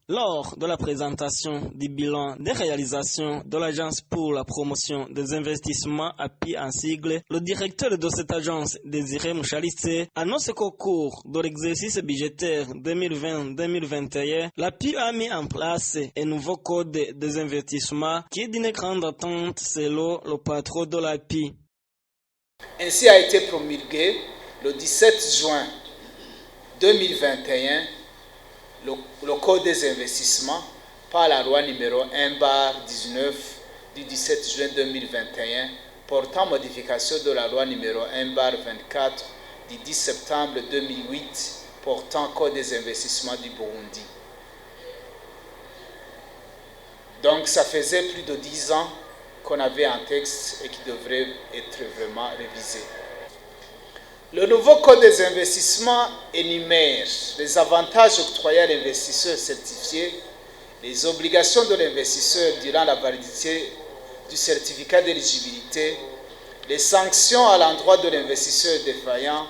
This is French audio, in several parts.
Lors de la présentation du bilan des réalisations de l'Agence pour la promotion des investissements API en sigle, le directeur de cette agence, Désiré Mouchalissé, annonce qu'au cours de l'exercice budgétaire 2020-2021, l'API a mis en place un nouveau code des investissements qui est d'une grande attente selon le patron de l'API. Ainsi a été promulgué le 17 juin 2021 le Code des investissements par la loi numéro 1/19 du 17 juin 2021 portant modification de la loi numéro 1/24 du 10 septembre 2008 portant Code des investissements du Burundi. Donc ça faisait plus de 10 ans qu'on avait un texte et qui devrait être vraiment révisé. Le nouveau Code des investissements énumère les avantages octroyés à l'investisseur certifié, les obligations de l'investisseur durant la validité du certificat d'éligibilité, les sanctions à l'endroit de l'investisseur défaillant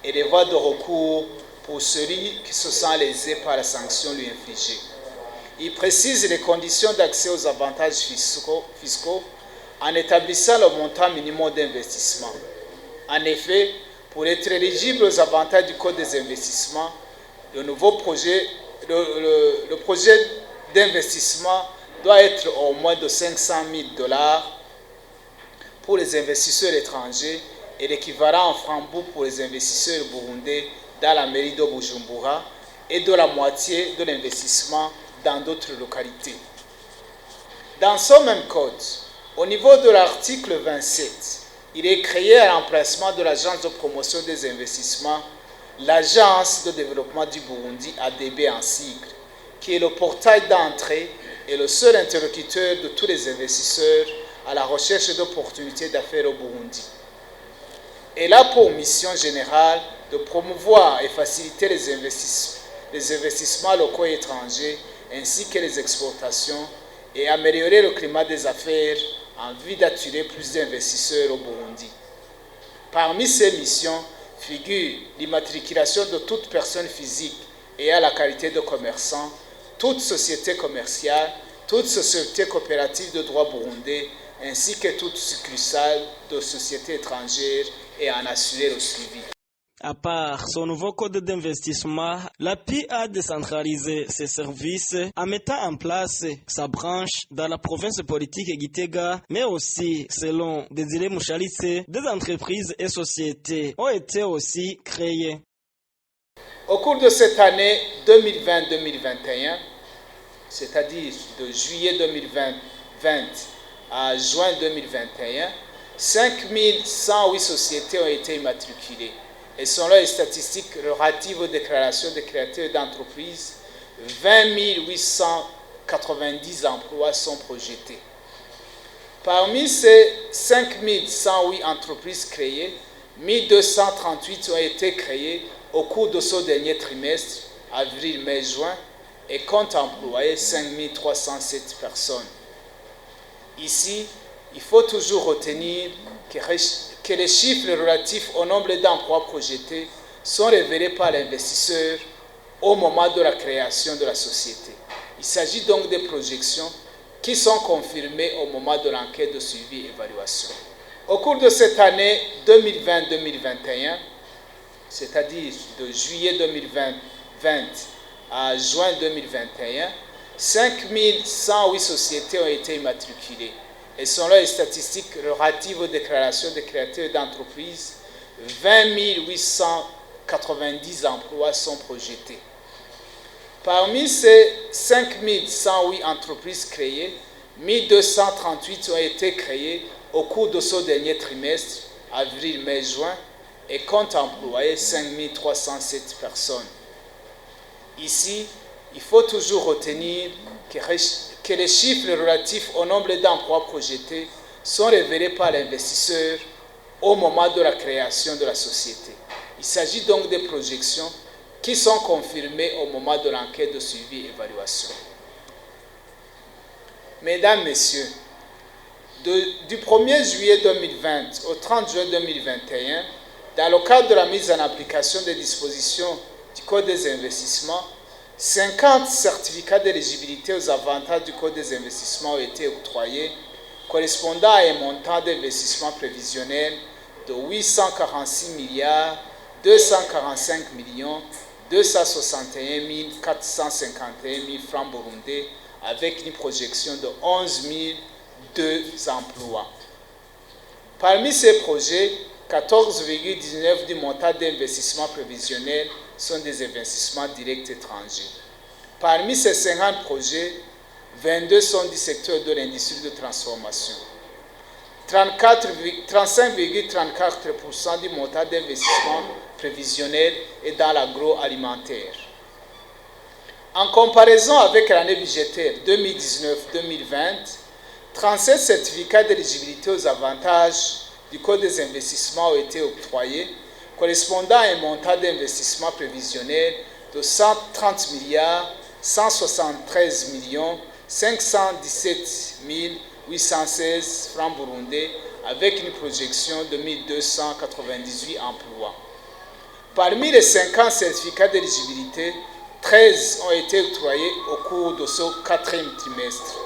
et les voies de recours pour celui qui se sent lésé par la sanction lui infligée. Il précise les conditions d'accès aux avantages fiscaux en établissant le montant minimum d'investissement. En effet, pour être éligible aux avantages du Code des investissements, le projet d'investissement doit être au moins de $500,000 pour les investisseurs étrangers et l'équivalent en francs pour les investisseurs burundais dans la mairie de Bujumbura et de la moitié de l'investissement dans d'autres localités. Dans ce même code, au niveau de l'article 27, il est créé à l'emplacement de l'Agence de promotion des investissements, l'Agence de développement du Burundi, ADB en sigle, qui est le portail d'entrée et le seul interlocuteur de tous les investisseurs à la recherche d'opportunités d'affaires au Burundi. Elle a pour mission générale de promouvoir et faciliter les investissements locaux et étrangers, ainsi que les exportations, et améliorer le climat des affaires en vue d'attirer plus d'investisseurs au Burundi. Parmi ces missions figure l'immatriculation de toute personne physique ayant la qualité de commerçant, toute société commerciale, toute société coopérative de droit burundais, ainsi que toute succursale de sociétés étrangères et en assurer le suivi. À part son nouveau code d'investissement, l'API a décentralisé ses services en mettant en place sa branche dans la province politique Gitega, mais aussi, selon Désiré Mouchalissé, des entreprises et sociétés ont été aussi créées. Au cours de cette année 2020-2021, c'est-à-dire de juillet 2020 à juin 2021, 5108 sociétés ont été immatriculées. Et selon les statistiques relatives aux déclarations des créateurs d'entreprises, 20 890 emplois sont projetés. Parmi ces 5108 entreprises créées, 1238 ont été créées au cours de ce dernier trimestre, avril, mai, juin, et comptent employer 5307 personnes. Ici, il faut toujours retenir que les chiffres relatifs au nombre d'emplois projetés sont révélés par l'investisseur au moment de la création de la société. Il s'agit donc des projections qui sont confirmées au moment de l'enquête de suivi et évaluation. Au cours de cette année 2020-2021, c'est-à-dire de juillet 2020 à juin 2021, 5108 sociétés ont été immatriculées. Et selon les statistiques relatives aux déclarations des créateurs d'entreprises, 20 890 emplois sont projetés. Parmi ces 5108 entreprises créées, 1238 ont été créées au cours de ce dernier trimestre, avril, mai, juin, et comptent employer 5307 personnes. Ici, il faut toujours retenir que les chiffres relatifs au nombre d'emplois projetés sont révélés par l'investisseur au moment de la création de la société. Il s'agit donc des projections qui sont confirmées au moment de l'enquête de suivi et évaluation. Mesdames, Messieurs, du 1er juillet 2020 au 30 juin 2021, dans le cadre de la mise en application des dispositions du Code des investissements, 50 certificats d'éligibilité aux avantages du Code des investissements ont été octroyés, correspondant à un montant d'investissement prévisionnel de 846 milliards 245 millions 261 451 francs burundais, avec une projection de 11 002 emplois. Parmi ces projets, 14,19 du montant d'investissement prévisionnel sont des investissements directs étrangers. Parmi ces 50 projets, 22 sont du secteur de l'industrie de transformation. 35,34% du montant d'investissement prévisionnel est dans l'agroalimentaire. En comparaison avec l'année budgétaire 2019-2020, 37 certificats d'éligibilité aux avantages du Code des investissements ont été octroyés, correspondant à un montant d'investissement prévisionnel de 130 milliards 173 millions 517 816 francs burundais, avec une projection de 1298 emplois. Parmi les 50 certificats d'éligibilité, 13 ont été octroyés au cours de ce quatrième trimestre.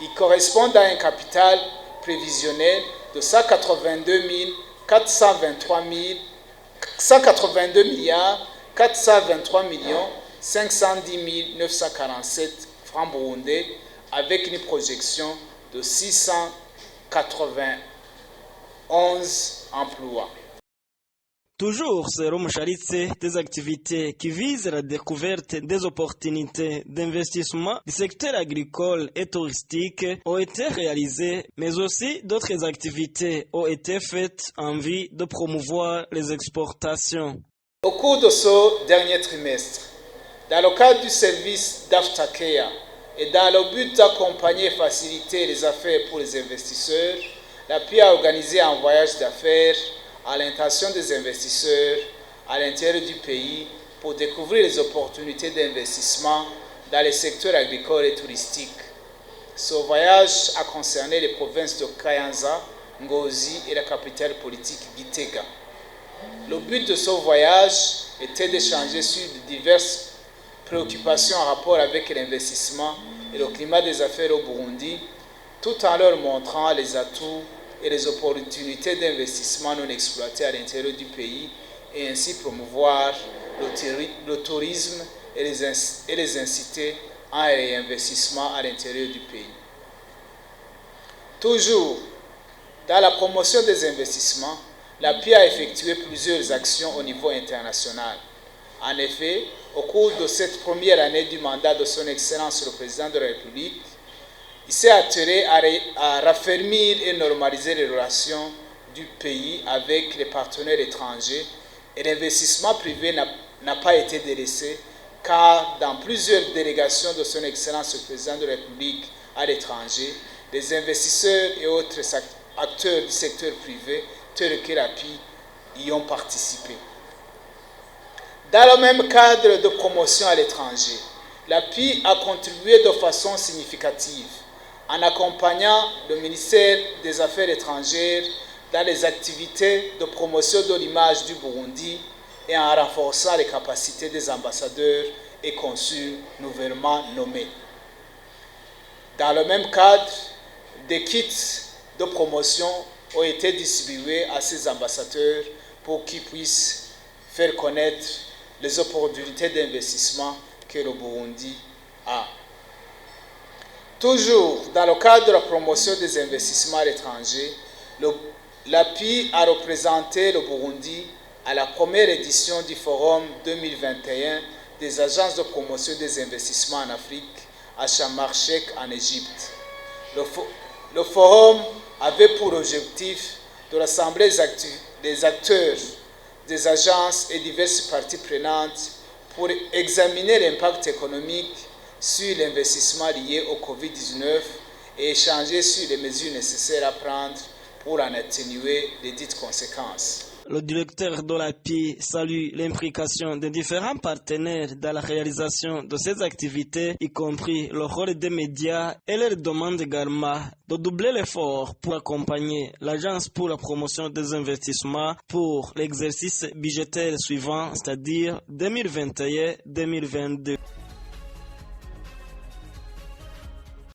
Ils correspondent à un capital prévisionnel de 182 milliards 423 millions 510 947 francs burundais, avec une projection de 691 emplois. Toujours selon Mouchalitse, des activités qui visent la découverte des opportunités d'investissement du secteur agricole et touristique ont été réalisées, mais aussi d'autres activités ont été faites en vue de promouvoir les exportations. Au cours de ce dernier trimestre, dans le cadre du service d'Aftakea et dans le but d'accompagner et faciliter les affaires pour les investisseurs, l'API a organisé un voyage d'affaires à l'intention des investisseurs à l'intérieur du pays pour découvrir les opportunités d'investissement dans les secteurs agricoles et touristiques. Ce voyage a concerné les provinces de Kayanza, Ngozi et la capitale politique Gitega. Le but de ce voyage était d'échanger sur diverses préoccupations en rapport avec l'investissement et le climat des affaires au Burundi, tout en leur montrant les atouts et les opportunités d'investissement non exploitées à l'intérieur du pays et ainsi promouvoir le tourisme et les inciter à un réinvestissement à l'intérieur du pays. Toujours dans la promotion des investissements, l'API a effectué plusieurs actions au niveau international. En effet, au cours de cette première année du mandat de son Excellence le Président de la République, il s'est attelé à raffermir et normaliser les relations du pays avec les partenaires étrangers, et l'investissement privé n'a pas été délaissé, car dans plusieurs délégations de son Excellence le Président de la République à l'étranger, les investisseurs et autres acteurs du secteur privé, tels que l'API, y ont participé. Dans le même cadre de promotion à l'étranger, l'API a contribué de façon significative en accompagnant le ministère des Affaires étrangères dans les activités de promotion de l'image du Burundi et en renforçant les capacités des ambassadeurs et consuls nouvellement nommés. Dans le même cadre, des kits de promotion ont été distribués à ces ambassadeurs pour qu'ils puissent faire connaître les opportunités d'investissement que le Burundi a. Toujours dans le cadre de la promotion des investissements à l'étranger, l'API a représenté le Burundi à la première édition du Forum 2021 des agences de promotion des investissements en Afrique à Sharm el-Sheikh en Égypte. Le forum avait pour objectif de rassembler les acteurs des agences et diverses parties prenantes pour examiner l'impact économique sur l'investissement lié au Covid-19 et échanger sur les mesures nécessaires à prendre pour en atténuer les dites conséquences. Le directeur de l'API salue l'implication des différents partenaires dans la réalisation de ces activités, y compris le rôle des médias, et leur demande également de doubler l'effort pour accompagner l'Agence pour la promotion des investissements pour l'exercice budgétaire suivant, c'est-à-dire 2021-2022.